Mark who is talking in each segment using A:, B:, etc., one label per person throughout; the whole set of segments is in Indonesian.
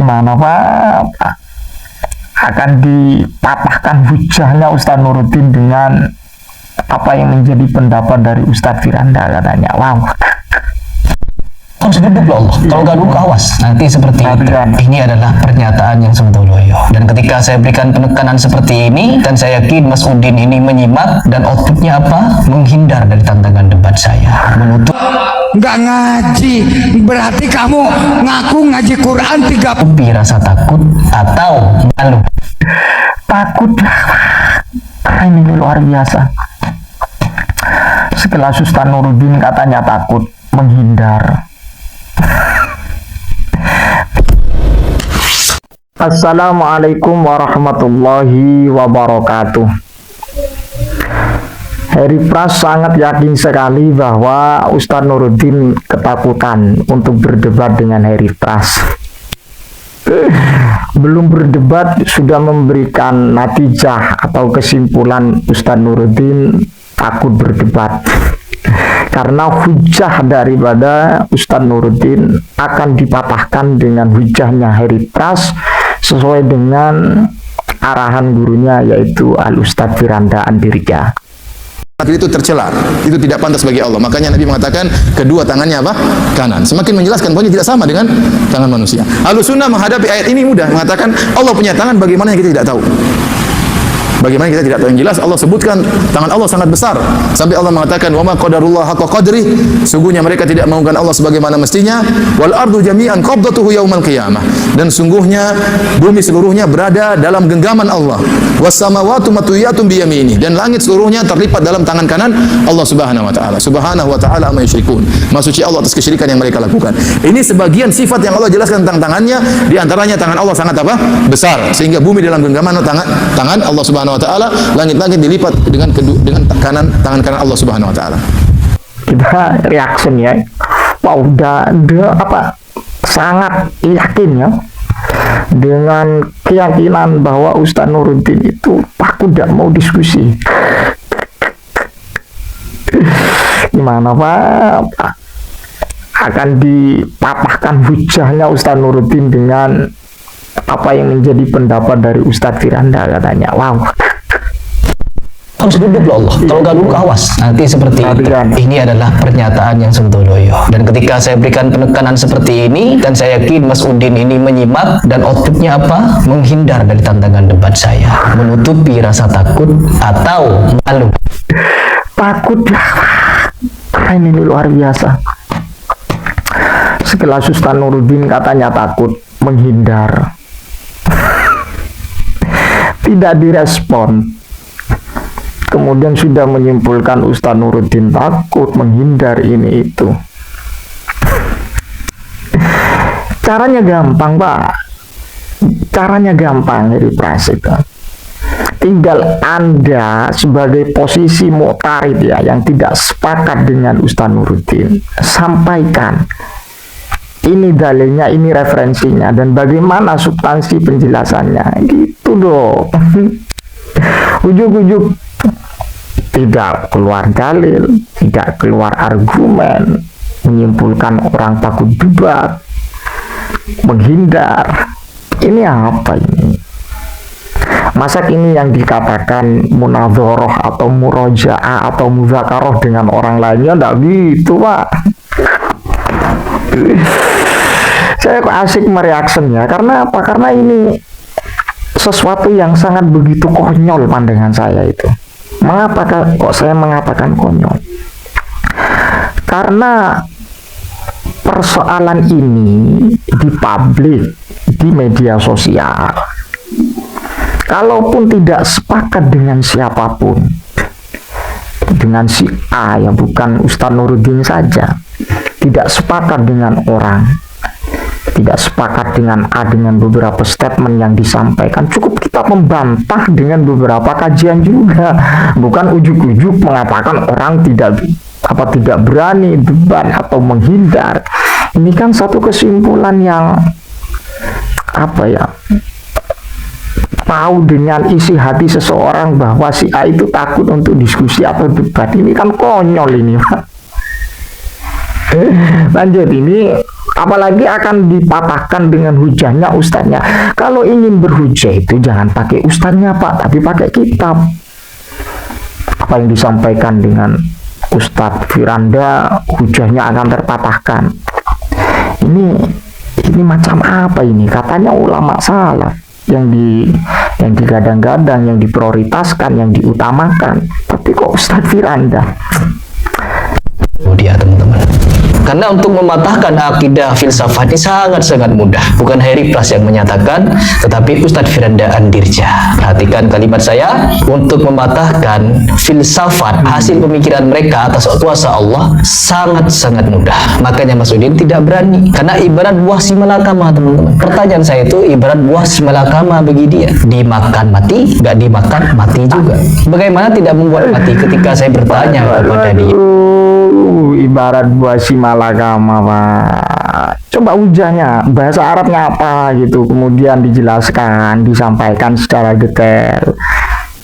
A: Gimana Pak? Akan dipatahkan hujahnya Ustadz Nuruddin dengan apa yang menjadi pendapat dari Ustadz Firanda katanya. Wow.
B: Sebelum Allah, kalau gaduh awas nanti seperti itu. Ini adalah pernyataan yang sembrono. Dan ketika saya berikan penekanan seperti ini, dan saya yakin Mas Udin ini menyimak, dan outputnya apa? Menghindar dari tantangan debat saya, menutup
C: nggak ngaji, berarti kamu ngaku ngaji Quran 3
B: rasa takut atau malu.
A: Takut. Ini luar biasa. Sekelas Ustadz Nuruddin katanya takut, menghindar. Assalamualaikum warahmatullahi wabarakatuh. Heri Pras sangat yakin sekali bahwa Ustadz Nuruddin ketakutan untuk berdebat dengan Heri Pras. Belum berdebat sudah memberikan natijah atau kesimpulan Ustadz Nuruddin takut berdebat. Karena hujah daripada Ustadz Nuruddin akan dipatahkan dengan hujahnya Heri Pras sesuai dengan arahan gurunya, yaitu Al-Ustadz Firanda Andirja.
D: Itu tercela, itu tidak pantas bagi Allah. Makanya Nabi mengatakan kedua tangannya apa? Kanan. Semakin menjelaskan bahwa tidak sama dengan tangan manusia. Ahlussunnah menghadapi ayat ini mudah, mengatakan Allah punya tangan, bagaimana yang kita tidak tahu. Bagaimana kita tidak tahu? Yang jelas Allah sebutkan tangan Allah sangat besar sampai Allah mengatakan wa ma qadarullah haqqa qadri, sungguhnya mereka tidak mengagungkan Allah sebagaimana mestinya. Wal ardu jami'an qabdatuhu yaumal qiyamah, dan sungguhnya bumi seluruhnya berada dalam genggaman Allah. Was samawati matwiyatun bi yamini, dan langit seluruhnya terlipat dalam tangan kanan Allah Subhanahu wa taala. Subhanahu wa taala amma yusyrikun. Maha suci Allah atas kesyirikan yang mereka lakukan. Ini sebagian sifat yang Allah jelaskan tentang tangannya, di antaranya tangan Allah sangat apa? Besar, sehingga bumi dalam genggaman tangan Allah Subhanahu wa taala, langit-langit dilipat dengan tangan kanan Allah Subhanahu wa taala.
A: Kita reaction ya. Wow, udah sangat yakin ya dengan keyakinan bahwa Ustadz Nuruddin itu takut, tidak mau diskusi. Gimana Pak? Akan dipatahkan hujahnya Ustadz Nuruddin dengan apa yang menjadi pendapat dari Ustadz Firanda katanya. Wow.
B: Sebelum Allah, kalau gaduh awas nanti seperti itu. Ini adalah pernyataan yang sembrono. Dan ketika saya berikan penekanan seperti ini, dan saya yakin Mas Udin ini menyimak, dan outputnya apa? Menghindar dari tantangan debat saya, menutupi rasa takut atau malu.
A: Takut. Ini luar biasa. Sekelas Ustadz Nuruddin katanya takut, menghindar. Tidak direspon. Kemudian sudah menyimpulkan Ustadz Nuruddin takut, menghindar, ini itu. Caranya gampang Pak. Caranya gampang Heri Pras itu. Tinggal Anda sebagai posisi mu'tarid ya, yang tidak sepakat dengan Ustadz Nuruddin, sampaikan ini dalilnya, ini referensinya, dan bagaimana substansi penjelasannya, gitu dong. Ujuk-ujuk tidak keluar dalil, tidak keluar argumen, menyimpulkan orang takut debat, menghindar. Ini apa ini? Masa ini yang dikatakan munadharah atau murojaah atau muzakarah dengan orang lainnya? Tidak gitu Pak. Saya kok asik mereaksinya. Karena apa? Karena ini sesuatu yang sangat begitu konyol pandangan saya itu. Mengapa kok saya mengatakan konyol? Karena persoalan ini dipublik di media sosial. Kalaupun tidak sepakat dengan siapapun, dengan si A yang bukan Ustadz Nuruddin saja, tidak sepakat dengan orang, tidak sepakat dengan A dengan beberapa statement yang disampaikan, cukup kita membantah dengan beberapa kajian juga, bukan ujuk-ujuk mengatakan orang tidak berani debat atau menghindar. Ini kan satu kesimpulan yang tahu dengan isi hati seseorang bahwa si A itu takut untuk diskusi atau debat. Ini kan konyol ini Pak. Lanjut, ini apalagi akan dipatahkan dengan hujahnya ustadznya. Kalau ingin berhujah itu jangan pakai ustadznya Pak, tapi pakai kitab. Apa yang disampaikan dengan Ustadz Firanda, hujahnya akan terpatahkan. Ini macam apa ini? Katanya ulama salaf yang digadang-gadang, yang diprioritaskan, yang diutamakan. Tapi kok Ustadz Firanda?
B: Dia teman-teman. Karena untuk mematahkan akidah filsafat ini sangat-sangat mudah. Bukan Harry Plas yang menyatakan, tetapi Ustadz Firanda Andirja. Perhatikan kalimat saya, untuk mematahkan filsafat hasil pemikiran mereka atas kuasa Allah sangat-sangat mudah. Makanya Mas Udin tidak berani. Karena ibarat buah simalakama, teman-teman. Pertanyaan saya itu ibarat buah simalakama bagi dia. Dimakan mati, nggak dimakan mati juga. Bagaimana tidak membuat mati ketika saya bertanya kepada dia?
A: Ibarat buah simalakama Pak. Coba hujahnya, bahasa Arabnya apa gitu, kemudian dijelaskan, disampaikan secara detail.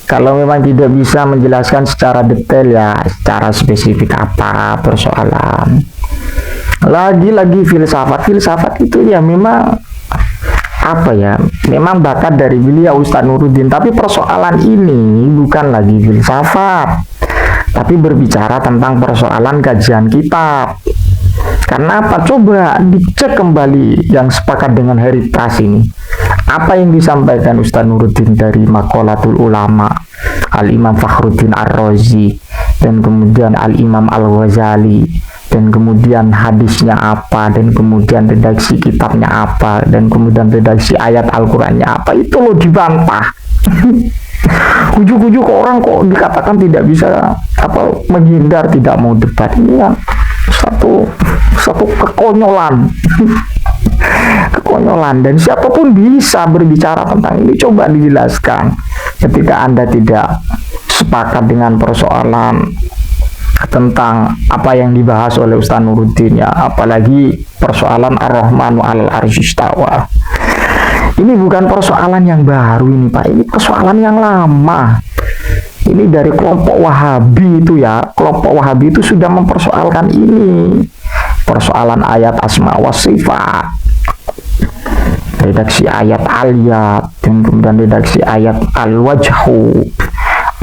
A: Kalau memang tidak bisa menjelaskan secara detail, ya secara spesifik apa persoalan. Lagi-lagi filsafat itu ya memang apa ya, memang bakat dari beliau Ustadz Nuruddin. Tapi persoalan ini bukan lagi filsafat, tapi berbicara tentang persoalan kajian kitab. Karena apa? Coba dicek kembali yang sepakat dengan Harry Plas ini. Apa yang disampaikan Ustadz Nuruddin dari Maqalatul Ulama, Al-Imam Fakhruddin Ar-Razi, dan kemudian Al-Imam Al-Ghazali, dan kemudian hadisnya apa, dan kemudian redaksi kitabnya apa, dan kemudian redaksi ayat Al-Qur'annya apa, itu loh dibantah. Ujuk-ujuk orang kok dikatakan tidak bisa menghindar, tidak mau debat. Ini kan satu kekonyolan. Kekonyolan, dan siapapun bisa berbicara tentang ini. Coba dijelaskan ketika Anda tidak sepakat dengan persoalan tentang apa yang dibahas oleh Ustadz Nuruddin, ya apalagi persoalan Ar-Rahmanu 'alal 'arsy istawa. Ini bukan persoalan yang baru ini Pak, ini persoalan yang lama. Ini dari kelompok Wahabi itu ya, kelompok Wahabi itu sudah mempersoalkan ini. Persoalan ayat asma wa sifat, redaksi ayat al-yad, dan kemudian redaksi ayat al-wajhu,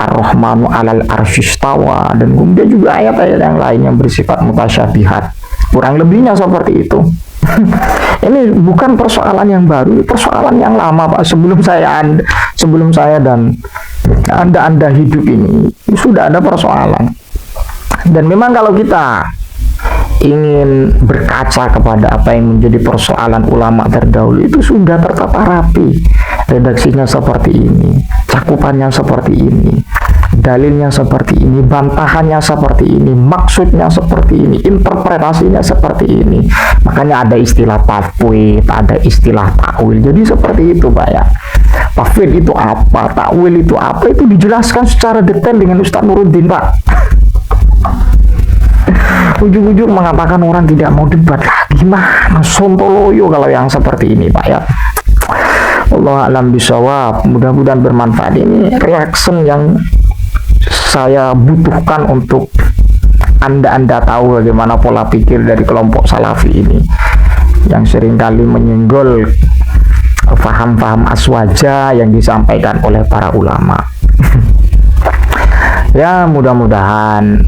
A: Ar-Rahmanu 'alal 'arsy istawa, dan kemudian juga ayat-ayat yang lain yang bersifat mutasyabihat. Kurang lebihnya seperti itu. Ini bukan persoalan yang baru, ini persoalan yang lama Pak. Sebelum saya dan Anda hidup ini sudah ada persoalan. Dan memang kalau kita ingin berkaca kepada apa yang menjadi persoalan ulama terdahulu, itu sudah tertata rapi. Redaksinya seperti ini, cakupannya seperti ini, dalilnya seperti ini, bantahannya seperti ini, maksudnya seperti ini, interpretasinya seperti ini. Makanya ada istilah tafwid, ada istilah takwil. Jadi seperti itu Pak ya. Tafwid itu apa, takwil itu apa, itu dijelaskan secara detail dengan Ustadz Nuruddin Pak. Ujung-ujung mengatakan orang tidak mau debat lah. Gimana sontoloyo kalau yang seperti ini Pak ya. Allah alam bisawab. Mudah-mudahan bermanfaat. Ini reaction yang saya butuhkan untuk Anda tahu bagaimana pola pikir dari kelompok Salafi ini, yang seringkali menyenggol faham-faham aswaja yang disampaikan oleh para ulama. Ya mudah-mudahan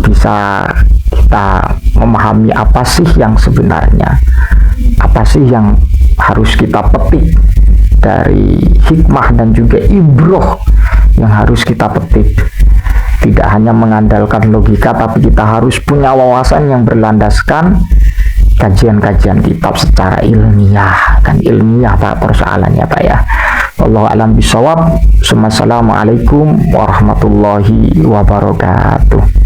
A: bisa kita memahami apa sih yang sebenarnya, apa sih yang harus kita petik dari hikmah dan juga ibroh yang harus kita petik. Tidak hanya mengandalkan logika, tapi kita harus punya wawasan yang berlandaskan kajian-kajian kitab secara ilmiah. Kan ilmiah Pak persoalannya Pak ya. Wallahu a'lam bishawab. Assalamualaikum warahmatullahi wabarakatuh.